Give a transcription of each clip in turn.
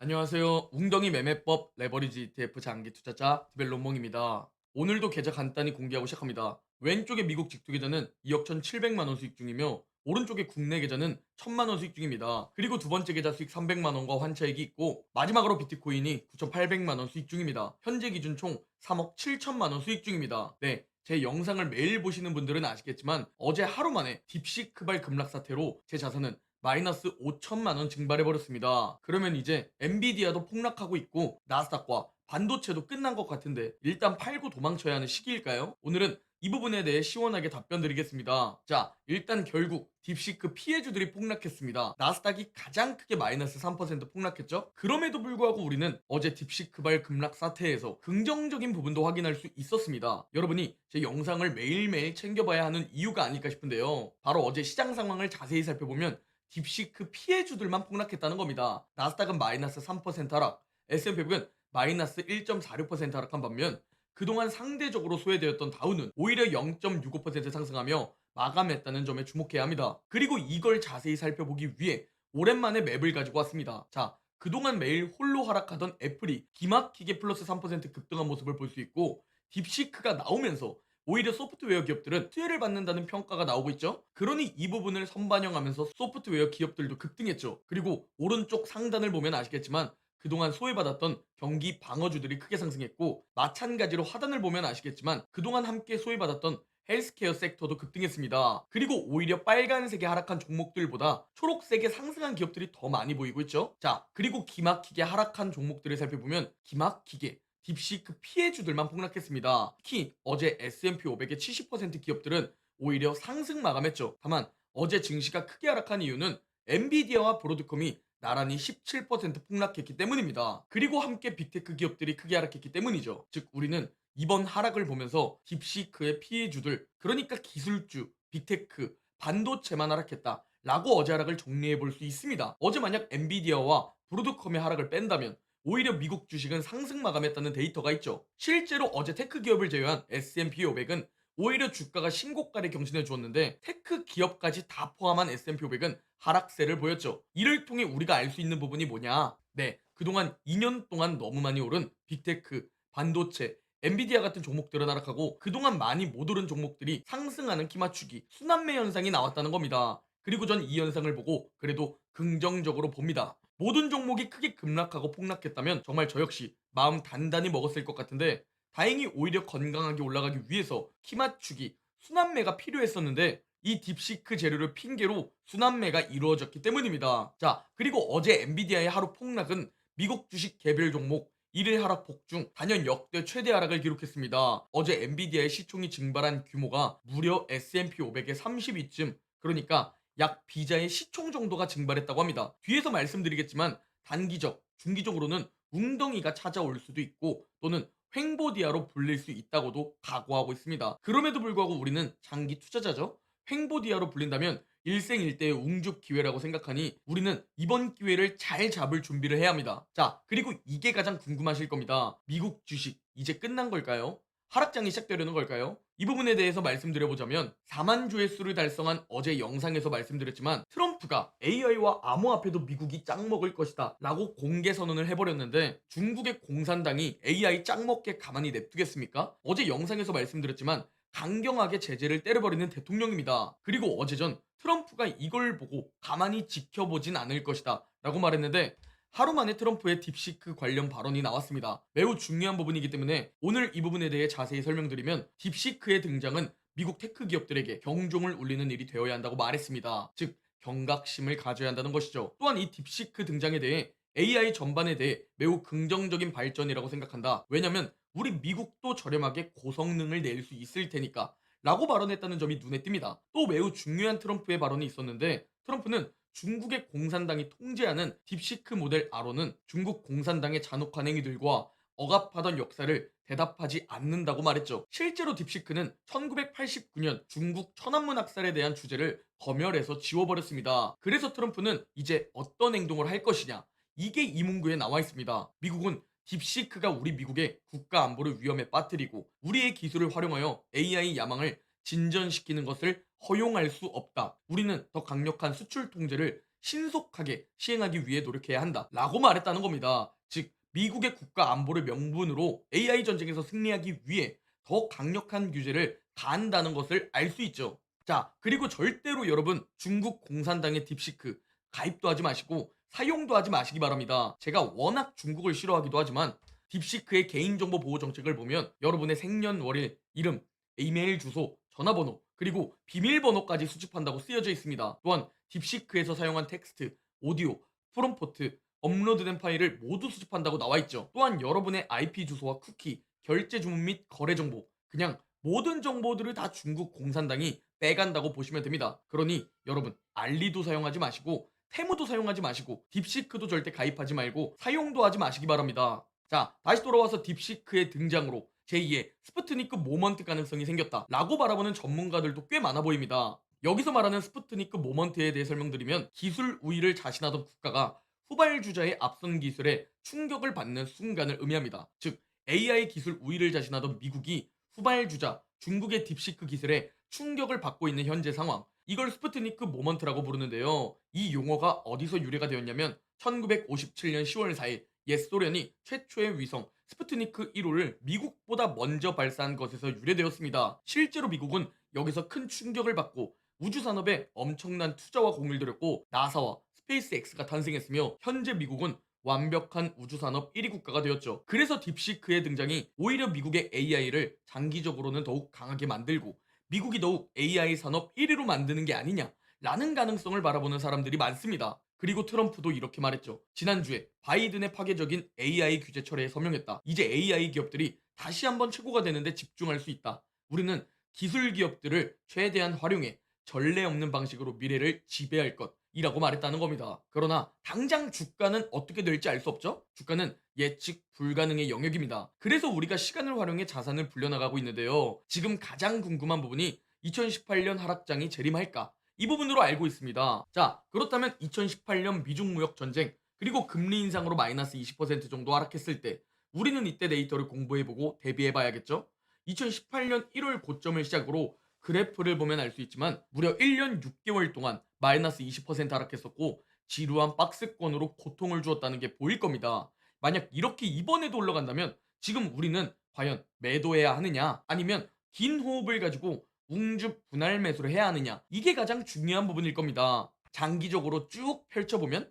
안녕하세요. 웅덩이 매매법 레버리지 ETF 장기 투자자 디벨론몽입니다. 오늘도 계좌 간단히 공개하고 시작합니다. 왼쪽의 미국 직투 계좌는 2억 1,700만 원 수익 중이며 오른쪽의 국내 계좌는 1,000만 원 수익 중입니다. 그리고 두 번째 계좌 수익 300만 원과 환차익이 있고 마지막으로 비트코인이 9,800만 원 수익 중입니다. 현재 기준 총 3억 7천만 원 수익 중입니다. 네. 제 영상을 매일 보시는 분들은 아시겠지만 어제 하루 만에 딥시크발 급락 사태로 제 자산은 마이너스 5천만 원 증발해버렸습니다. 그러면 이제 엔비디아도 폭락하고 있고 나스닥과 반도체도 끝난 것 같은데 일단 팔고 도망쳐야 하는 시기일까요? 오늘은 이 부분에 대해 시원하게 답변 드리겠습니다. 자, 일단 결국 딥시크 피해주들이 폭락했습니다. 나스닥이 가장 크게 마이너스 3% 폭락했죠? 그럼에도 불구하고 우리는 어제 딥시크발 급락 사태에서 긍정적인 부분도 확인할 수 있었습니다. 여러분이 제 영상을 매일매일 챙겨봐야 하는 이유가 아닐까 싶은데요. 바로 어제 시장 상황을 자세히 살펴보면 딥시크 피해주들만 폭락했다는 겁니다. 나스닥은 마이너스 3% 하락, S&P 500은 마이너스 1.46% 하락한 반면 그동안 상대적으로 소외되었던 다우는 오히려 0.65% 상승하며 마감했다는 점에 주목해야 합니다. 그리고 이걸 자세히 살펴보기 위해 오랜만에 맵을 가지고 왔습니다. 자, 그동안 매일 홀로 하락하던 애플이 기막히게 플러스 3% 급등한 모습을 볼 수 있고 딥시크가 나오면서 오히려 소프트웨어 기업들은 수혜를 받는다는 평가가 나오고 있죠. 그러니 이 부분을 선반영하면서 소프트웨어 기업들도 급등했죠. 그리고 오른쪽 상단을 보면 아시겠지만 그동안 소외받았던 경기 방어주들이 크게 상승했고 마찬가지로 하단을 보면 아시겠지만 그동안 함께 소외받았던 헬스케어 섹터도 급등했습니다. 그리고 오히려 빨간색에 하락한 종목들보다 초록색에 상승한 기업들이 더 많이 보이고 있죠. 자, 그리고 기막히게 하락한 종목들을 살펴보면 기막히게 딥시크 피해주들만 폭락했습니다. 특히 어제 S&P 500의 70% 기업들은 오히려 상승 마감했죠. 다만 어제 증시가 크게 하락한 이유는 엔비디아와 브로드컴이 나란히 17% 폭락했기 때문입니다. 그리고 함께 빅테크 기업들이 크게 하락했기 때문이죠. 즉 우리는 이번 하락을 보면서 딥시크의 피해주들, 그러니까 기술주, 빅테크, 반도체만 하락했다 라고 어제 하락을 정리해 볼 수 있습니다. 어제 만약 엔비디아와 브로드컴의 하락을 뺀다면 오히려 미국 주식은 상승 마감했다는 데이터가 있죠. 실제로 어제 테크 기업을 제외한 S&P 500은 오히려 주가가 신고가를 경신해 주었는데 테크 기업까지 다 포함한 S&P 500은 하락세를 보였죠. 이를 통해 우리가 알 수 있는 부분이 뭐냐? 네, 그동안 2년 동안 너무 많이 오른 빅테크, 반도체, 엔비디아 같은 종목들은 하락하고 그동안 많이 못 오른 종목들이 상승하는 키맞추기, 순환매 현상이 나왔다는 겁니다. 그리고 전 이 현상을 보고 그래도 긍정적으로 봅니다. 모든 종목이 크게 급락하고 폭락했다면 정말 저 역시 마음 단단히 먹었을 것 같은데 다행히 오히려 건강하게 올라가기 위해서 키 맞추기, 순환매가 필요했었는데 이 딥시크 재료를 핑계로 순환매가 이루어졌기 때문입니다. 자, 그리고 어제 엔비디아의 하루 폭락은 미국 주식 개별 종목 1일 하락 폭중 단연 역대 최대 하락을 기록했습니다. 어제 엔비디아의 시총이 증발한 규모가 무려 S&P 500의 32쯤, 그러니까 약 비자의 시총 정도가 증발했다고 합니다. 뒤에서 말씀드리겠지만 단기적, 중기적으로는 웅덩이가 찾아올 수도 있고 또는 횡보디아로 불릴 수 있다고도 각오하고 있습니다. 그럼에도 불구하고 우리는 장기 투자자죠. 횡보디아로 불린다면 일생일대의 웅죽 기회라고 생각하니 우리는 이번 기회를 잘 잡을 준비를 해야 합니다. 자, 그리고 이게 가장 궁금하실 겁니다. 미국 주식 이제 끝난 걸까요? 하락장이 시작되려는 걸까요? 이 부분에 대해서 말씀드려보자면 4만 주의 수를 달성한 어제 영상에서 말씀드렸지만 트럼프가 AI와 암호화폐도 미국이 짱 먹을 것이다 라고 공개 선언을 해버렸는데 중국의 공산당이 AI 짱 먹게 가만히 냅두겠습니까? 어제 영상에서 말씀드렸지만 강경하게 제재를 때려버리는 대통령입니다. 그리고 어제 전 트럼프가 이걸 보고 가만히 지켜보진 않을 것이다 라고 말했는데 하루 만에 트럼프의 딥시크 관련 발언이 나왔습니다. 매우 중요한 부분이기 때문에 오늘 이 부분에 대해 자세히 설명드리면 딥시크의 등장은 미국 테크 기업들에게 경종을 울리는 일이 되어야 한다고 말했습니다. 즉 경각심을 가져야 한다는 것이죠. 또한 이 딥시크 등장에 대해 AI 전반에 대해 매우 긍정적인 발전이라고 생각한다. 왜냐면 우리 미국도 저렴하게 고성능을 낼 수 있을 테니까 라고 발언했다는 점이 눈에 띕니다. 또 매우 중요한 트럼프의 발언이 있었는데 트럼프는 중국의 공산당이 통제하는 딥시크 모델 아로는 중국 공산당의 잔혹한 행위들과 억압하던 역사를 대답하지 않는다고 말했죠. 실제로 딥시크는 1989년 중국 천안문 학살에 대한 주제를 검열해서 지워버렸습니다. 그래서 트럼프는 이제 어떤 행동을 할 것이냐, 이게 이 문구에 나와 있습니다. 미국은 딥시크가 우리 미국의 국가 안보를 위험에 빠뜨리고 우리의 기술을 활용하여 AI 야망을 진전시키는 것을 허용할 수 없다. 우리는 더 강력한 수출 통제를 신속하게 시행하기 위해 노력해야 한다라고 말했다는 겁니다. 즉 미국의 국가 안보를 명분으로 AI 전쟁에서 승리하기 위해 더 강력한 규제를 가한다는 것을 알 수 있죠. 자, 그리고 절대로 여러분 중국 공산당의 딥시크 가입도 하지 마시고 사용도 하지 마시기 바랍니다. 제가 워낙 중국을 싫어하기도 하지만 딥시크의 개인정보 보호 정책을 보면 여러분의 생년월일, 이름, 이메일 주소, 전화번호, 그리고 비밀번호까지 수집한다고 쓰여져 있습니다. 또한 딥시크에서 사용한 텍스트, 오디오, 프롬포트, 업로드된 파일을 모두 수집한다고 나와 있죠. 또한 여러분의 IP 주소와 쿠키, 결제 주문 및 거래 정보, 그냥 모든 정보들을 다 중국 공산당이 빼간다고 보시면 됩니다. 그러니 여러분 알리도 사용하지 마시고 테무도 사용하지 마시고 딥시크도 절대 가입하지 말고 사용도 하지 마시기 바랍니다. 자, 다시 돌아와서 딥시크의 등장으로 제2의 스푸트니크 모먼트 가능성이 생겼다 라고 바라보는 전문가들도 꽤 많아 보입니다. 여기서 말하는 스푸트니크 모먼트에 대해 설명드리면 기술 우위를 자신하던 국가가 후발주자의 앞선 기술에 충격을 받는 순간을 의미합니다. 즉 AI 기술 우위를 자신하던 미국이 후발주자 중국의 딥시크 기술에 충격을 받고 있는 현재 상황, 이걸 스푸트니크 모먼트라고 부르는데요. 이 용어가 어디서 유래가 되었냐면 1957년 10월 4일 옛 소련이 최초의 위성 스푸트니크 1호를 미국보다 먼저 발사한 것에서 유래되었습니다. 실제로 미국은 여기서 큰 충격을 받고 우주 산업에 엄청난 투자와 공을 들였고 나사와 스페이스X가 탄생했으며 현재 미국은 완벽한 우주산업 1위 국가가 되었죠. 그래서 딥시크의 등장이 오히려 미국의 AI를 장기적으로는 더욱 강하게 만들고 미국이 더욱 AI 산업 1위로 만드는 게 아니냐라는 가능성을 바라보는 사람들이 많습니다. 그리고 트럼프도 이렇게 말했죠. 지난주에 바이든의 파괴적인 AI 규제 철회에 서명했다. 이제 AI 기업들이 다시 한번 최고가 되는데 집중할 수 있다. 우리는 기술 기업들을 최대한 활용해 전례 없는 방식으로 미래를 지배할 것이라고 말했다는 겁니다. 그러나 당장 주가는 어떻게 될지 알 수 없죠? 주가는 예측 불가능의 영역입니다. 그래서 우리가 시간을 활용해 자산을 불려나가고 있는데요. 지금 가장 궁금한 부분이 2018년 하락장이 재림할까? 이 부분으로 알고 있습니다. 자, 그렇다면 2018년 미중 무역 전쟁 그리고 금리 인상으로 마이너스 20% 정도 하락했을 때 우리는 이때 데이터를 공부해보고 대비해봐야겠죠? 2018년 1월 고점을 시작으로 그래프를 보면 알 수 있지만 무려 1년 6개월 동안 마이너스 20% 하락했었고 지루한 박스권으로 고통을 주었다는 게 보일 겁니다. 만약 이렇게 이번에도 올라간다면 지금 우리는 과연 매도해야 하느냐 아니면 긴 호흡을 가지고 웅주 분할 매수를 해야 하느냐, 이게 가장 중요한 부분일 겁니다. 장기적으로 쭉 펼쳐보면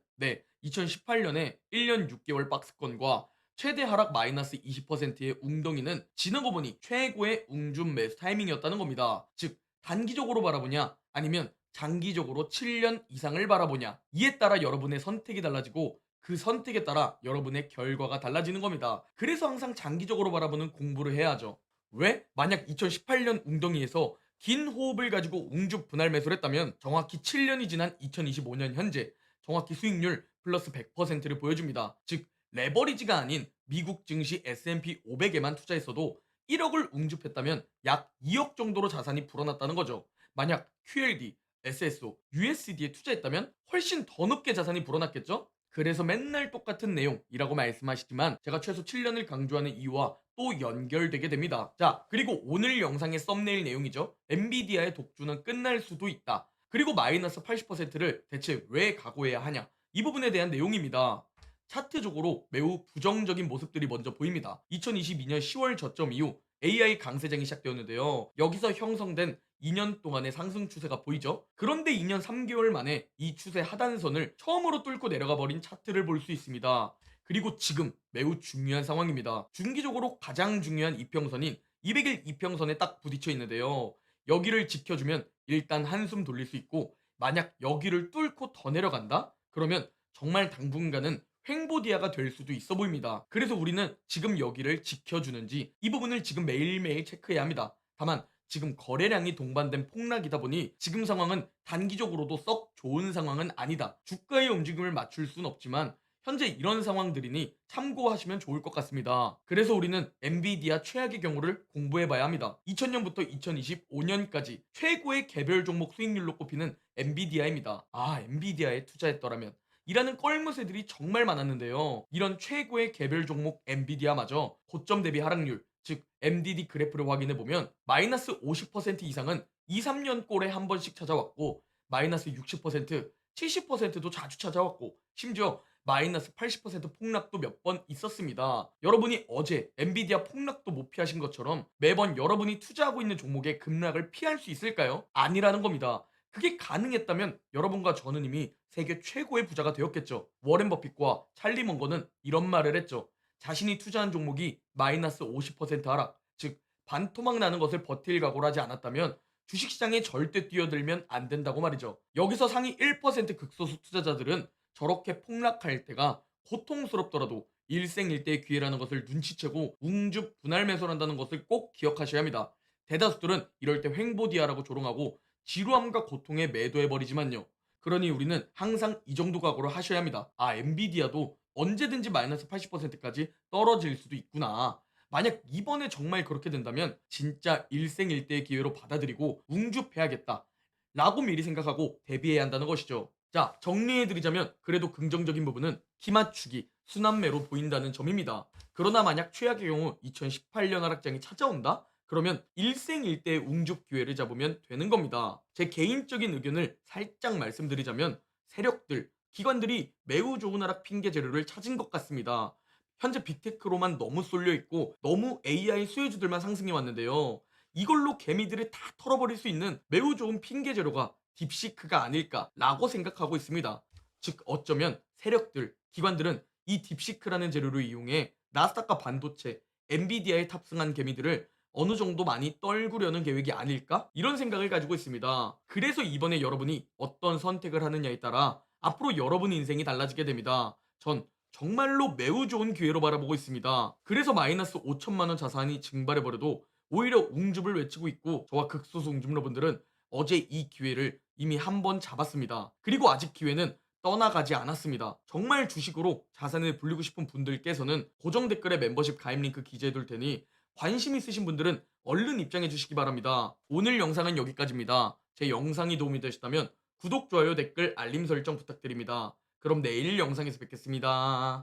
2018년에 1년 6개월 박스권과 최대 하락 마이너스 20%의 웅덩이는 지나고 보니 최고의 웅준 매수 타이밍이었다는 겁니다. 즉 단기적으로 바라보냐 아니면 장기적으로 7년 이상을 바라보냐, 이에 따라 여러분의 선택이 달라지고 그 선택에 따라 여러분의 결과가 달라지는 겁니다. 그래서 항상 장기적으로 바라보는 공부를 해야 하죠. 왜? 만약 2018년 웅덩이에서 긴 호흡을 가지고 웅주 분할 매수를 했다면 정확히 7년이 지난 2025년 현재 정확히 수익률 플러스 100%를 보여줍니다. 즉 레버리지가 아닌 미국 증시 S&P 500에만 투자했어도 1억을 웅줍했다면 약 2억 정도로 자산이 불어났다는 거죠. 만약 QLD, SSO, USD에 투자했다면 훨씬 더 높게 자산이 불어났겠죠? 그래서 맨날 똑같은 내용이라고 말씀하시지만 제가 최소 7년을 강조하는 이유와 또 연결되게 됩니다. 자, 그리고 오늘 영상의 썸네일 내용이죠. 엔비디아의 독주는 끝날 수도 있다. 그리고 마이너스 80%를 대체 왜 각오해야 하냐? 이 부분에 대한 내용입니다. 차트적으로 매우 부정적인 모습들이 먼저 보입니다. 2022년 10월 저점 이후 AI 강세장이 시작되었는데요. 여기서 형성된 2년 동안의 상승 추세가 보이죠? 그런데 2년 3개월 만에 이 추세 하단선을 처음으로 뚫고 내려가 버린 차트를 볼 수 있습니다. 그리고 지금 매우 중요한 상황입니다. 중기적으로 가장 중요한 이평선인 200일 이평선에 딱 부딪혀 있는데요. 여기를 지켜주면 일단 한숨 돌릴 수 있고 만약 여기를 뚫고 더 내려간다? 그러면 정말 당분간은 횡보디아가 될 수도 있어 보입니다. 그래서 우리는 지금 여기를 지켜주는지 이 부분을 지금 매일매일 체크해야 합니다. 다만 지금 거래량이 동반된 폭락이다 보니 지금 상황은 단기적으로도 썩 좋은 상황은 아니다. 주가의 움직임을 맞출 순 없지만 현재 이런 상황들이니 참고하시면 좋을 것 같습니다. 그래서 우리는 엔비디아 최악의 경우를 공부해봐야 합니다. 2000년부터 2025년까지 최고의 개별 종목 수익률로 꼽히는 엔비디아입니다. 아, 엔비디아에 투자했더라면 이라는 껄무새들이 정말 많았는데요. 이런 최고의 개별 종목 엔비디아마저 고점 대비 하락률, 즉 MDD 그래프를 확인해보면 마이너스 50% 이상은 2, 3년 꼴에 한 번씩 찾아왔고 마이너스 60%, 70%도 자주 찾아왔고 심지어 마이너스 80% 폭락도 몇 번 있었습니다. 여러분이 어제 엔비디아 폭락도 못 피하신 것처럼 매번 여러분이 투자하고 있는 종목의 급락을 피할 수 있을까요? 아니라는 겁니다. 그게 가능했다면 여러분과 저는 이미 세계 최고의 부자가 되었겠죠. 워렌 버핏과 찰리 먼거는 이런 말을 했죠. 자신이 투자한 종목이 마이너스 50% 하락, 즉 반토막 나는 것을 버틸 각오를 하지 않았다면 주식시장에 절대 뛰어들면 안 된다고 말이죠. 여기서 상위 1% 극소수 투자자들은 저렇게 폭락할 때가 고통스럽더라도 일생일대의 기회라는 것을 눈치채고 웅주 분할 매수를 한다는 것을 꼭 기억하셔야 합니다. 대다수들은 이럴 때 횡보디아라고 조롱하고 지루함과 고통에 매도해버리지만요. 그러니 우리는 항상 이 정도 각오를 하셔야 합니다. 아, 엔비디아도 언제든지 마이너스 80%까지 떨어질 수도 있구나. 만약 이번에 정말 그렇게 된다면 진짜 일생일대의 기회로 받아들이고 웅주패야겠다 라고 미리 생각하고 대비해야 한다는 것이죠. 자, 정리해드리자면 그래도 긍정적인 부분은 키 맞추기, 순환매로 보인다는 점입니다. 그러나 만약 최악의 경우 2018년 하락장이 찾아온다? 그러면 일생일대의 웅주 기회를 잡으면 되는 겁니다. 제 개인적인 의견을 살짝 말씀드리자면 세력들, 기관들이 매우 좋은 하락 핑계 재료를 찾은 것 같습니다. 현재 빅테크로만 너무 쏠려 있고 너무 AI 수혜주들만 상승해 왔는데요. 이걸로 개미들을 다 털어버릴 수 있는 매우 좋은 핑계 재료가 딥시크가 아닐까라고 생각하고 있습니다. 즉 어쩌면 세력들, 기관들은 이 딥시크라는 재료를 이용해 나스닥과 반도체, 엔비디아에 탑승한 개미들을 어느 정도 많이 떨구려는 계획이 아닐까? 이런 생각을 가지고 있습니다. 그래서 이번에 여러분이 어떤 선택을 하느냐에 따라 앞으로 여러분 인생이 달라지게 됩니다. 전 정말로 매우 좋은 기회로 바라보고 있습니다. 그래서 마이너스 5천만 원 자산이 증발해버려도 오히려 웅줍을 외치고 있고 저와 극소수 웅줍러분들은 어제 이 기회를 이미 한 번 잡았습니다. 그리고 아직 기회는 떠나가지 않았습니다. 정말 주식으로 자산을 불리고 싶은 분들께서는 고정 댓글에 멤버십 가입 링크 기재해둘 테니 관심 있으신 분들은 얼른 입장해 주시기 바랍니다. 오늘 영상은 여기까지입니다. 제 영상이 도움이 되셨다면 구독, 좋아요, 댓글, 알림 설정 부탁드립니다. 그럼 내일 영상에서 뵙겠습니다.